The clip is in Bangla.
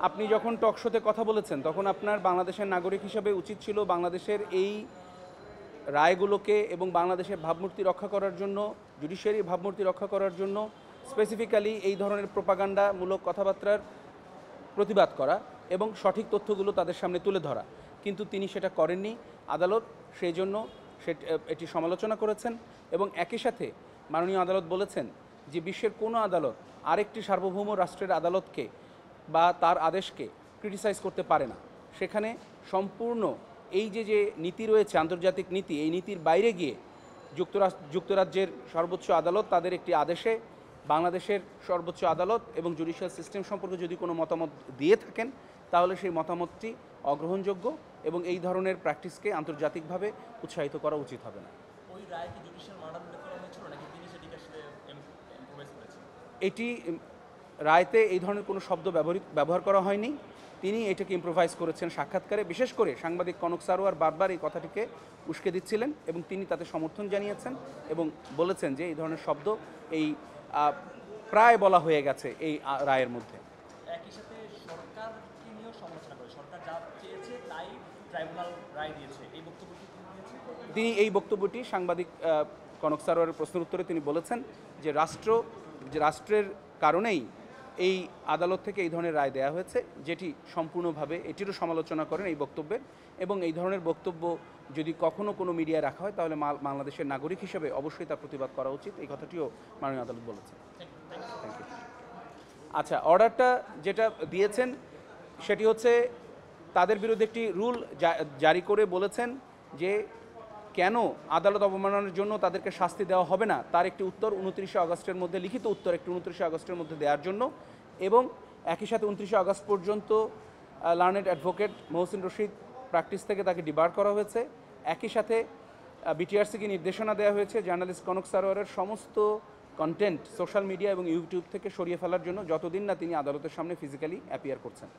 আপনি যখন টক শোতে কথা বলেছেন তখন আপনার বাংলাদেশের নাগরিক হিসাবে উচিত ছিল বাংলাদেশের এই রায়গুলোকে এবং বাংলাদেশের ভাবমূর্তি রক্ষা করার জন্য, জুডিশিয়ারির ভাবমূর্তি রক্ষা করার জন্য স্পেসিফিক্যালি এই ধরনের প্রোপাগান্ডামূলক কথাবার্তার প্রতিবাদ করা এবং সঠিক তথ্যগুলো তাদের সামনে তুলে ধরা। কিন্তু তিনি সেটা করেননি। আদালত সেই জন্য এটি সমালোচনা করেছেন এবং একই সাথে মাননীয় আদালত বলেছেন যে বিশ্বের কোনো আদালত আরেকটি সার্বভৌম রাষ্ট্রের আদালতকে বা তার আদেশকে ক্রিটিসাইজ করতে পারে না। সেখানে সম্পূর্ণ এই যে নীতি রয়েছে, আন্তর্জাতিক নীতি, এই নীতির বাইরে গিয়ে যুক্তরাজ্যের সর্বোচ্চ আদালত তাদের একটি আদেশে বাংলাদেশের সর্বোচ্চ আদালত এবং জুডিশিয়াল সিস্টেম সম্পর্কে যদি কোনো মতামত দিয়ে থাকেন তাহলে সেই মতামতটি অগ্রহণযোগ্য এবং এই ধরনের প্র্যাকটিসকে আন্তর্জাতিকভাবে উৎসাহিত করা উচিত হবে না। ওই রায় কি জুডিশিয়াল মার্ডার উল্লেখ করা হয়েছিল নাকি তিনি সেটিকে আসলে ইম্প্রোভাইজ করেছেন? এটি রায়তে এই ধরনের কোনো শব্দ ব্যবহার করা হয়নি। তিনি এটাকে ইম্প্রোভাইজ করেছেন সাক্ষাৎকারে। বিশেষ করে সাংবাদিক কনক সারোয়ার বারবার এই কথাটিকে উস্কে দিচ্ছিলেন এবং তিনি তাতে সমর্থন জানিয়েছেন এবং বলেছেন যে এই ধরনের শব্দ এই প্রায় বলা হয়ে গেছে এই রায়ের মধ্যে। একই সাথে সরকারকে নিয়েও সমালোচনা করে, সরকার যা চেয়েছে তাই ট্রাইব্যুনাল রায় দিয়েছে, এই বক্তব্যটি তিনি দিয়েছেন। তিনি এই বক্তব্যটি সাংবাদিক কনক সারোয়ারের প্রশ্নের উত্তরে তিনি বলেছেন যে রাষ্ট্রের কারণেই এই আদালত থেকে এই ধরনের রায় দেওয়া হয়েছে, যেটি সম্পূর্ণভাবে এটিরও সমালোচনা করেন এই বক্তব্যের। এবং এই ধরনের বক্তব্য যদি কখনো কোনো মিডিয়ায় রাখা হয় তাহলে বাংলাদেশের নাগরিক হিসেবে অবশ্যই তার প্রতিবাদ করা উচিত, এই কথাটিও মাননীয় আদালত বলেছেন। Thank you. আচ্ছা, অর্ডারটা যেটা দিয়েছেন সেটি হচ্ছে তাদের বিরুদ্ধে একটি রুল জারি করে বলেছেন যে কেন আদালত অবমাননার জন্য তাদেরকে শাস্তি দেওয়া হবে না তার একটি উত্তর 29শে আগস্টের মধ্যে, লিখিত উত্তর একটি 29শে আগস্টের মধ্যে দেওয়ার জন্য। এবং একই সাথে 29শে আগস্ট পর্যন্ত learned advocate Mohsin Rashid practice থেকে তাকে ডিবার করা হয়েছে। একই সাথে বিটিআরসিকে নির্দেশনা দেওয়া হয়েছে জার্নালিস্ট কনক সারোয়ারের সমস্ত কন্টেন্ট সোশ্যাল মিডিয়া এবং ইউটিউব থেকে সরিয়ে ফেলার জন্য, যতদিন না তিনি আদালতের সামনে ফিজিক্যালি অ্যাপিয়ার করছেন।